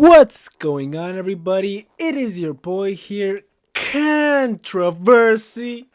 What's going on, everybody? It is your boy here, Controversy.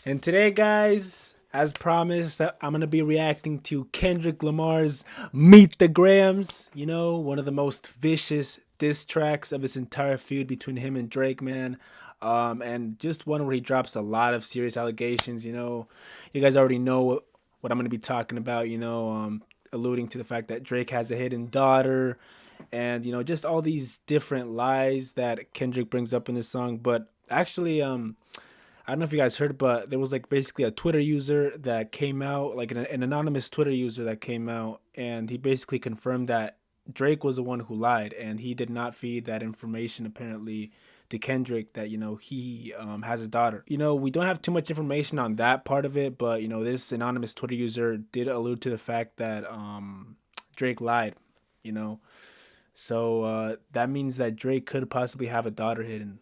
And today, guys, as promised, I'm going to be reacting to Kendrick Lamar's Meet the Grams. You know, one of the most vicious diss tracks of his entire feud between him and Drake, man. And just one where he drops a lot of serious allegations. You guys already know what I'm going to be talking about, alluding to the fact that Drake has a hidden daughter and just all these different lies that Kendrick brings up in this song. But actually, I don't know if you guys heard, but there was like basically a Twitter user that came out, like an anonymous Twitter user that came out, and he basically confirmed that Drake was the one who lied, and he did not feed that information apparently to Kendrick that he has a daughter. We don't have too much information on that part of it, but this anonymous Twitter user did allude to the fact that Drake lied. You know, so that means that Drake could possibly have a daughter hidden,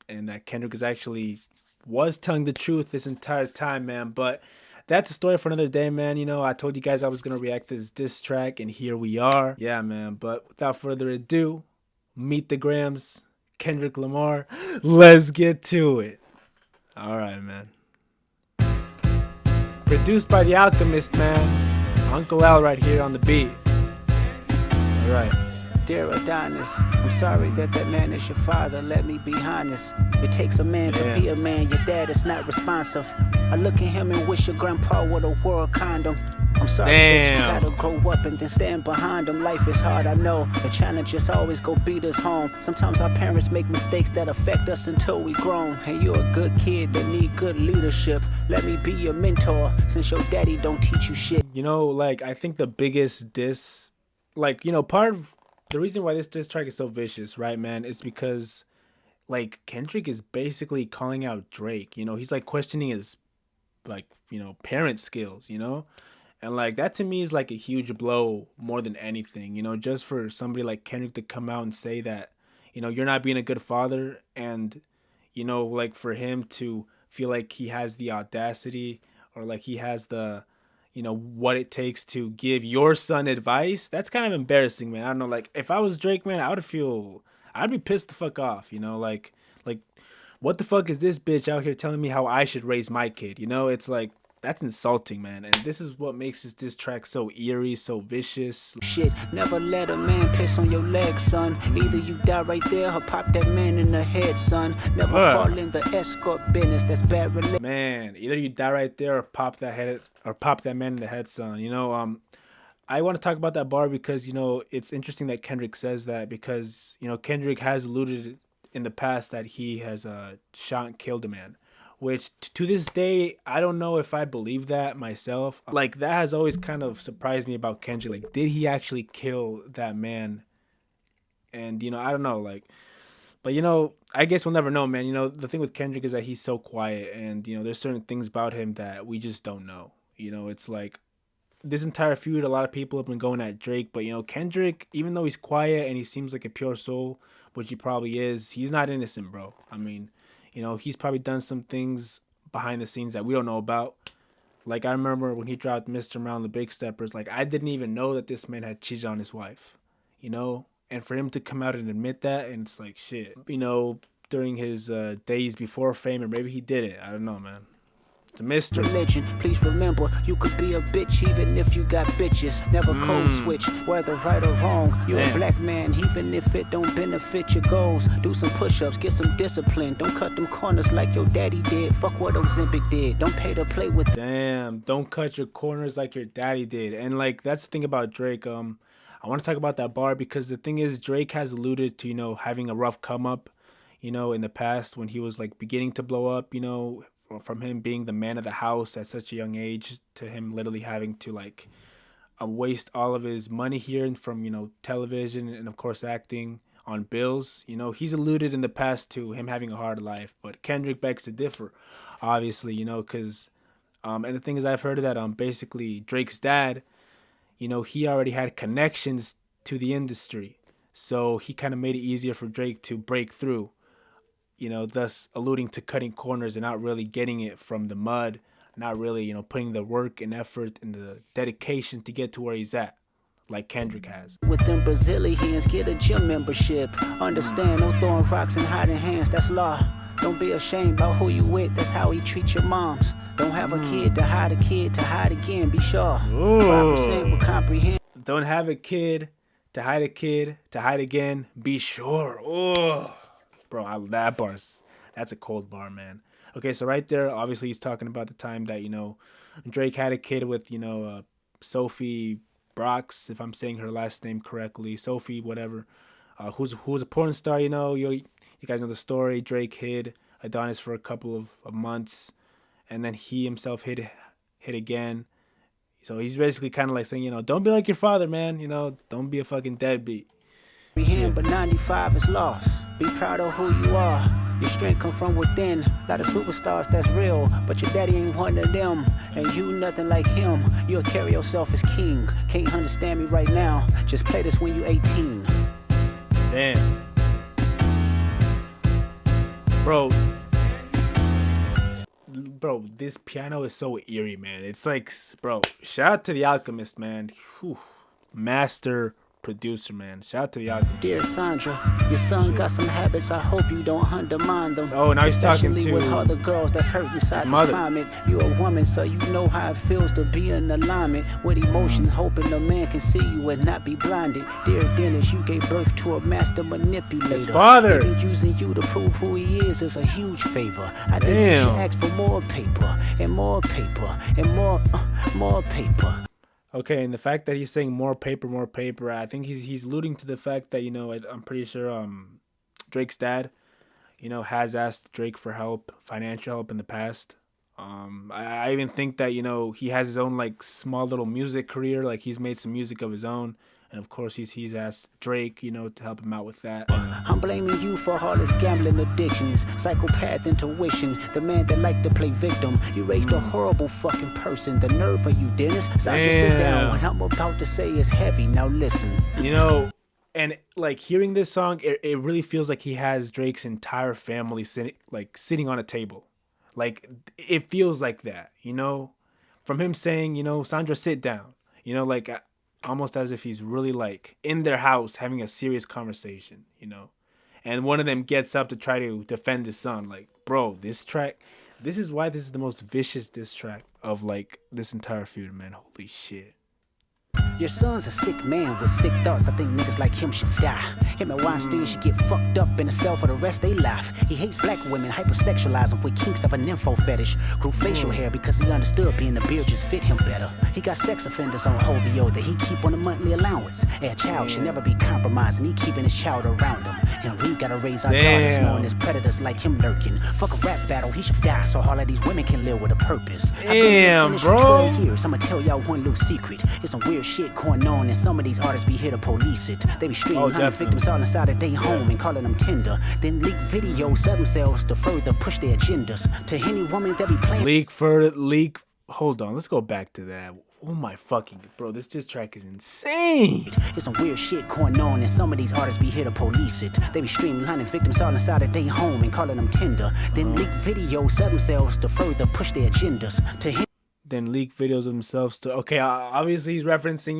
and that Kendrick is actually was telling the truth this entire time, man. But that's a story for another day, man. I told you guys I was gonna react to this diss track, and here we are. Yeah, man. But without further ado, Meet the Grams, Kendrick Lamar. Let's get to it. All right, man. Produced by The Alchemist, man. Uncle Al right here on the beat. All right. Dear Adonis, I'm sorry that man is your father, let me be honest. It takes a man to be a man, your dad is not responsive. I look at him and wish your grandpa would have wore a condom. I'm sorry that you gotta grow up and then stand behind him. Life is hard, I know. The challenges always go beat us home. Sometimes our parents make mistakes that affect us until we grown. And you're a good kid that need good leadership. Let me be your mentor, since your daddy don't teach you shit. I think the biggest diss, part of the reason why this diss track is so vicious, right, man, is because Kendrick is basically calling out Drake. He's like questioning his parent skills, and that to me is like a huge blow more than anything. Just for somebody like Kendrick to come out and say that you're not being a good father, and for him to feel like he has the audacity, or like he has the what it takes to give your son advice. That's kind of embarrassing, man. I don't know, if I was Drake, man, I'd be pissed the fuck off, like what the fuck is this bitch out here telling me how I should raise my kid? It's like, that's insulting, man. And this is what makes this track so eerie, so vicious. Shit, never let a man piss on your leg, son. Either you die right there or pop that man in the head, son. Never fall in the escort business, that's bad religion. Man, either you die right there or pop that man in the head, son. I want to talk about that bar because it's interesting that Kendrick says that, because Kendrick has alluded in the past that he has shot and killed a man, which to this day I don't know if I believe that myself. That has always kind of surprised me about Kendrick. Did he actually kill that man? And I don't know, but I guess we'll never know, man. The thing with Kendrick is that he's so quiet, and there's certain things about him that we just don't know. It's like this entire feud, a lot of people have been going at Drake, but Kendrick, even though he's quiet and he seems like a pure soul, which he probably is, he's not innocent, bro. I mean, he's probably done some things behind the scenes that we don't know about. I remember when he dropped Mr. Around the Big Steppers, I didn't even know that this man had cheated on his wife, and for him to come out and admit that, and it's like, shit, during his days before fame, or maybe he did it. I don't know, man. It's a mystery. Religion, please remember, you could be a bitch even if you got bitches. Never code switch, whether right or wrong. You're a black man, even if it don't benefit your goals. Do some push-ups, get some discipline. Don't cut them corners like your daddy did. Fuck what Ozempic did. Don't pay to play with. Damn, don't cut your corners like your daddy did. And that's the thing about Drake. I want to talk about that bar because the thing is, Drake has alluded to having a rough come up, in the past when he was beginning to blow up, from him being the man of the house at such a young age to him literally having to waste all of his money here and from television and of course acting on bills. He's alluded in the past to him having a hard life, but Kendrick begs to differ, obviously, because and the thing is, I've heard that basically Drake's dad, he already had connections to the industry, so he kind of made it easier for Drake to break through, thus alluding to cutting corners and not really getting it from the mud, not really, putting the work and effort and the dedication to get to where he's at. like Kendrick has. With them Brazilians, get a gym membership. Understand, no throwing rocks and hiding hands, that's law. Don't be ashamed about who you with, that's how he treats your moms. Don't have a kid to hide again, be sure. 5% will comprehend. Don't have a kid to hide again, be sure. Oh, bro, that's a cold bar, man. Okay, so right there, obviously he's talking about the time that, Drake had a kid with, Sophie Brox, if I'm saying her last name correctly, Sophie, whatever, who's a porn star, you guys know the story. Drake hid Adonis for a couple of months, and then he himself hid again. So he's basically kind of like saying, don't be like your father, man. Don't be a fucking deadbeat. But 95 is lost. Be proud of who you are. Your strength come from within. A lot of superstars, that's real. But your daddy ain't one of them. And you nothing like him. You'll carry yourself as king. Can't understand me right now. Just play this when you 18. Damn. Bro, this piano is so eerie, man. It's like, bro, shout out to The Alchemist, man. Whew. Master producer, man. Shout out to The Alchemist. Dear Sandra, your son got some habits. I hope you don't undermine them. Oh, now he's talking to with all the girls that's hurt inside this climate. You're a woman, so you know how it feels to be in alignment with emotions, hoping a man can see you and not be blinded. Dear Dennis, you gave birth to a master manipulator. His father. Maybe using you to prove who he is a huge favor. I think you should ask for more paper and more paper and more paper. Okay, and the fact that he's saying more paper, I think he's alluding to the fact that, I'm pretty sure Drake's dad, has asked Drake for help, financial help in the past. I even think that, he has his own like small little music career, like he's made some music of his own. And of course, he's asked Drake, to help him out with that. I'm blaming you for all his gambling addictions, psychopath intuition, the man that liked to play victim. You raised a horrible fucking person. The nerve of you, Dennis. Sandra, sit down. What I'm about to say is heavy. Now listen. And like hearing this song, it really feels like he has Drake's entire family sitting on a table. Like it feels like that, from him saying, Sandra, sit down, almost as if he's really like in their house having a serious conversation, and one of them gets up to try to defend his son. Like, bro, this is why this is the most vicious diss track of like this entire feud, man. Holy shit. Your son's a sick man with sick thoughts. I think niggas like him should die. Him and Weinstein should get fucked up in a cell for the rest of their life. He hates black women, hypersexualize them with kinks of an info fetish. Grew facial hair because he understood being a beard just fit him better. He got sex offenders on Hovio that he keep on a monthly allowance. A child should never be compromised, and he keeping his child around him. And we gotta raise our daughters knowing there's predators like him lurking. Fuck a rap battle, he should die so all of these women can live with a purpose. Damn, bro. 12 years, I'ma tell y'all one little secret. It's some weird shit going on, and some of these artists be here to police it. They be streaming victims all inside of their home and calling them tender. Then leak videos of themselves to further push their agendas. To any woman that be playing hold on, let's go back to that. Oh my fucking, bro, this track is insane. It's some weird shit going on, and some of these artists be here to police it. They be streamlining victims all inside of their home and calling them tender. Then leak videos of themselves to further push their agendas. Then leak videos of themselves to. Okay, obviously he's referencing,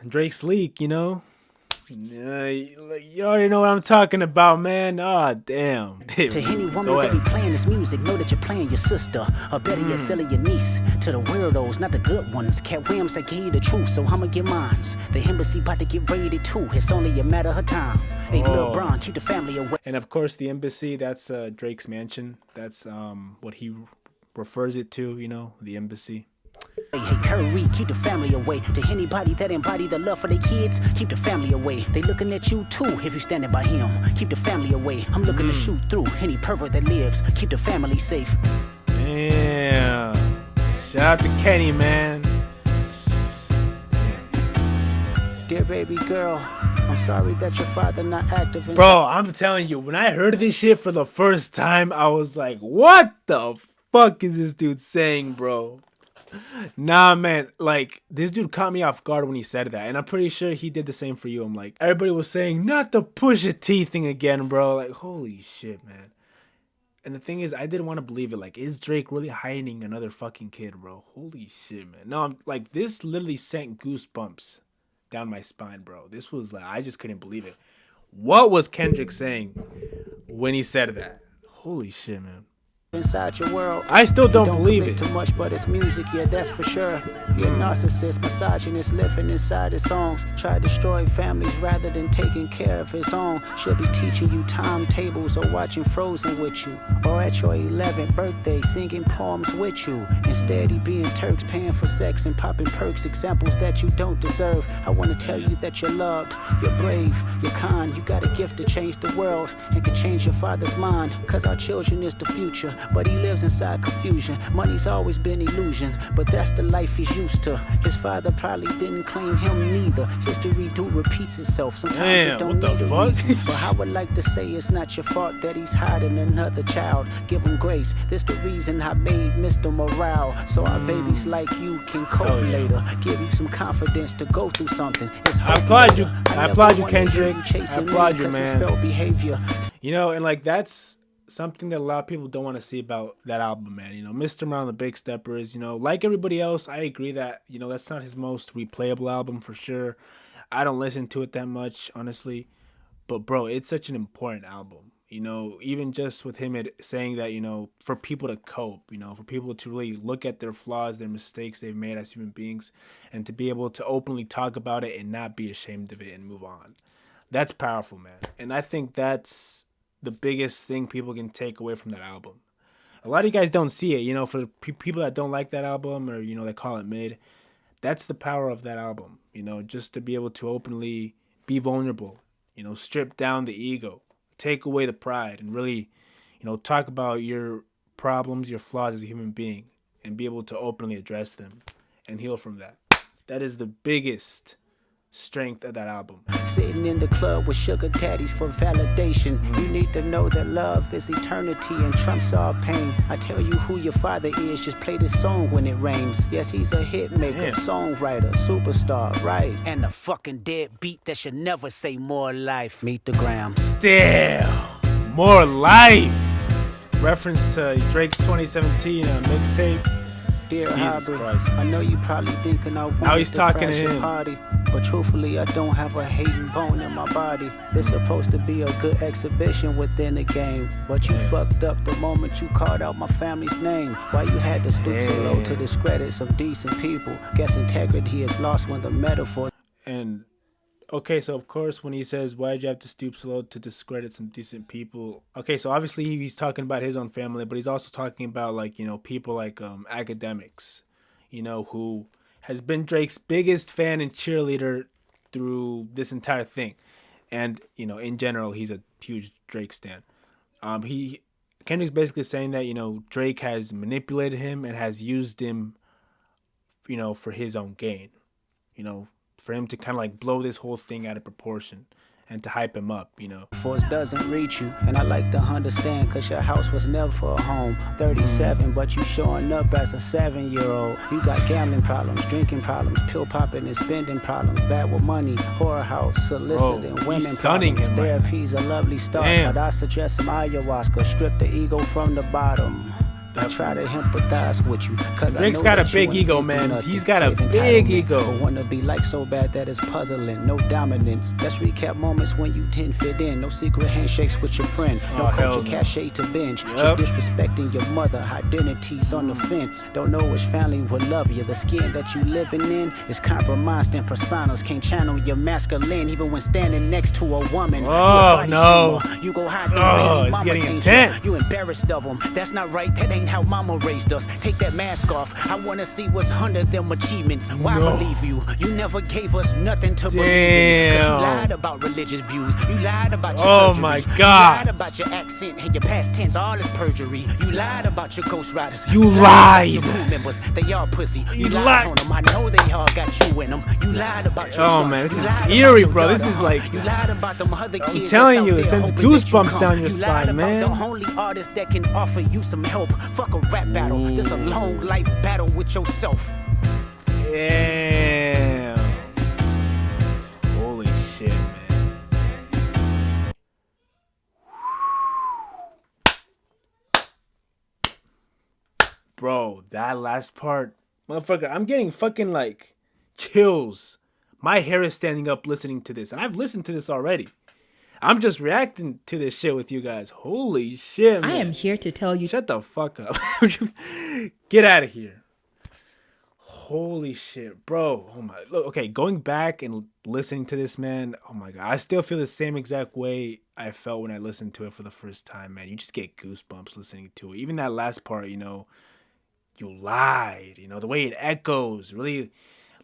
Drake's leak, you already know what I'm talking about, man. Oh, damn. To any woman that be playing this music, know that you're playing your sister. Or better yet, selling your niece. To the weirdos, not the good ones. Cat Williams, I gave you the truth, so I'ma get mines. The embassy about to get raided too. It's only a matter of time. Hey, Lil Bron, keep the family away. And of course, the embassy, that's Drake's mansion. That's what he refers it to, the embassy. Hey, Curry, keep the family away. To anybody that embody the love for their kids, keep the family away. They looking at you too if you standing by him. Keep the family away. I'm looking to shoot through any pervert that lives. Keep the family safe. Damn. Shout out to Kenny, man. Dear baby girl, I'm sorry that your father not active. Bro, I'm telling you, when I heard this shit for the first time, I was like, what the fuck is this dude saying, bro? Nah, man, like, this dude caught me off guard when he said that, and I'm pretty sure he did the same for you. I'm like, everybody was saying, not the Pusha T thing again, bro. Like, holy shit, man. And the thing is, I didn't want to believe it. Like, is Drake really hiding another fucking kid, bro? Holy shit, man. No, I'm like, this literally sent goosebumps down my spine, bro. This was like, I just couldn't believe it. What was Kendrick saying when he said that? Holy shit, man. Inside your world, I still don't believe commit it. too much, but it's music, yeah, that's for sure. You're a narcissist, misogynist, living inside his songs. Try to destroy families rather than taking care of his own. Should be teaching you timetables or watching Frozen with you, or at your 11th birthday singing poems with you. Instead, he being Turks, paying for sex and popping perks, examples that you don't deserve. I want to tell you that you're loved, you're brave, you're kind. You got a gift to change the world and can change your father's mind, cause our children is the future. But he lives inside confusion. Money's always been illusion, but that's the life he's used to. His father probably didn't claim him neither. History do repeats itself. Sometimes it don't need a reason. But I would like to say it's not your fault that he's hiding another child. Give him grace. This the reason I made Mr. Morale, so our babies like you can cope later. Give you some confidence to go through something. It's I applaud you. I applaud you, Kendrick. I applaud you, man. Behavior. You know, and like that's something that a lot of people don't want to see about that album, man. You know, Mr. Morale and the Big Steppers, you know, like everybody else, I agree that, you know, that's not his most replayable album for sure. I don't listen to it that much, honestly. But, bro, it's such an important album. You know, even just with him saying that, you know, for people to cope, you know, for people to really look at their flaws, their mistakes they've made as human beings, and to be able to openly talk about it and not be ashamed of it and move on. That's powerful, man. And I think that's the biggest thing people can take away from that album. A lot of you guys don't see it, you know, for people that don't like that album or, you know, they call it mid. That's the power of that album, you know, just to be able to openly be vulnerable, you know, strip down the ego, take away the pride, and really, you know, talk about your problems, your flaws as a human being, and be able to openly address them and heal from that. That is the biggest strength of that album. Sitting in the club with sugar daddies for validation. You need to know that love is eternity and trumps all pain. I tell you who your father is, just play this song when it rains. Yes, he's a hit maker, songwriter, superstar, right? And a fucking dead beat that should never say more life. Meet the Grams. Damn, more life. Reference to Drake's 2017 mixtape. Dear Jesus Hobby, Christ. I know you probably thinking I Now he's wanted to talking crash to your him. party, but truthfully I don't have a hating bone in my body. This supposed to be a good exhibition within the game, but you fucked up the moment you called out my family's name. Why you had to stoop so low to discredit some decent people? Guess integrity is lost when the metaphor. And okay, so of course when he says, why'd you have to stoop so low to discredit some decent people? Okay, so obviously he's talking about his own family, but he's also talking about, like, you know, people like academics, you know, who has been Drake's biggest fan and cheerleader through this entire thing. And, you know, in general, he's a huge Drake stan. Kendrick's basically saying that, you know, Drake has manipulated him and has used him, you know, for his own gain, you know, for him to kind of like blow this whole thing out of proportion and to hype him up, you know. Force doesn't reach you, and I like to understand, cause your house was never a home. 37, but you showing up as a 7-year-old. You got gambling problems, drinking problems, pill popping and spending problems, bad with money, whorehouse, soliciting women sunning problems. him, like, Therapy's a lovely start, damn. but I suggest some ayahuasca, strip the ego from the bottom. I try to empathize with you, cause Drake's I know got a that big you ain't ego, been through man. nothing. He's got a Crave big entitlement, ego. But wanna be like so bad that it's puzzling. No dominance. Let's recap moments when you didn't fit in. No secret handshakes with your friend. No culture cachet to binge. Just disrespecting your mother. Identities on the fence. Don't know which family will love you. The skin that you living in is compromised in personas. Can't channel your masculine even when standing next to a woman. Oh no! Shamer. You go hide them baby mamas, getting ain't intense. you embarrassed of them. That's not right. That ain't how mama raised us. Take that mask off. I wanna see what's under them achievements. Why believe you? You never gave us nothing to believe in. Cause you lied about religious views. You lied about your surgery. My God. You lied about your accent and your past tense. All is perjury. You lied about your ghostwriters. You lied. Your crew members. They all pussy. You lied lied on them. I know they all got you in them. You lied about your Oh sons. man, this You is lied about eerie, your bro. This daughter, is like, you lied about them other kids. I'm telling you, it that's out sends there hoping that you goosebumps come. down your You lied spine, about man. the only artist that can offer you some help. Fuck a rap battle. This a long life battle with yourself. Damn. Holy shit, man. bro, that last part, motherfucker, I'm getting fucking like chills. My hair is standing up listening to this, and I've listened to this already. I'm just reacting to this shit with you guys. Holy shit, man. I am here to tell you. Shut the fuck up. Get out of here. Holy shit, bro. Oh my. Look, okay, going back and listening to this, man. Oh my god. I still feel the same exact way I felt when I listened to it for the first time, man. You just get goosebumps listening to it. Even that last part, you know, you lied. You know, the way it echoes, really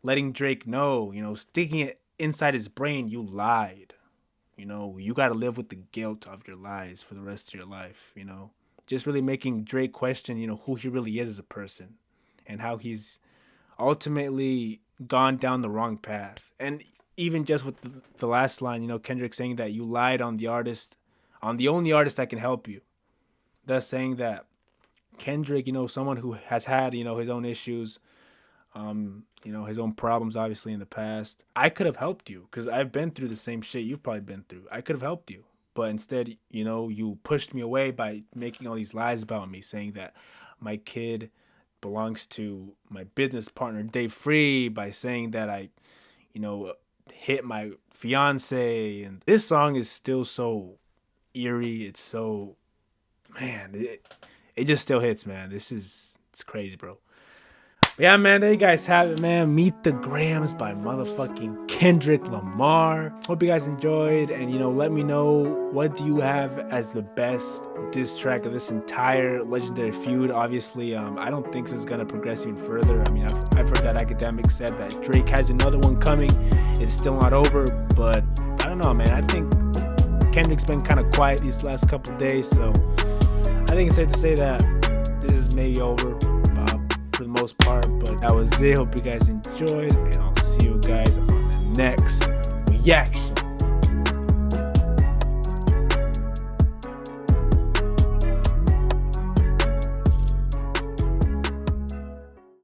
letting Drake know, you know, sticking it inside his brain, you lied. You know, you got to live with the guilt of your lies for the rest of your life, you know. Just really making Drake question, you know, who he really is as a person and how he's ultimately gone down the wrong path. And even just with the last line, you know, Kendrick saying that you lied on the artist, on the only artist that can help you. Thus saying that Kendrick, you know, someone who has had, you know, his own issues, you know, his own problems, obviously, in the past. I could have helped you because I've been through the same shit you've probably been through. I could have helped you. But instead, you know, you pushed me away by making all these lies about me, saying that my kid belongs to my business partner, Dave Free, by saying that I, you know, hit my fiance. And this song is still so eerie. It's so, man, it just still hits, man. It's crazy, bro. Yeah, man, there you guys have it, man. Meet the Grams by motherfucking Kendrick Lamar. Hope you guys enjoyed, and, you know, let me know, what do you have as the best diss track of this entire legendary feud? Obviously, I don't think this is going to progress even further. I mean, I've heard that academics said that Drake has another one coming. It's still not over, but I don't know, man. I think Kendrick's been kind of quiet these last couple days, so I think it's safe to say that this is maybe over. For the most part, but that was it. Hope you guys enjoyed, and I'll see you guys on the next reaction.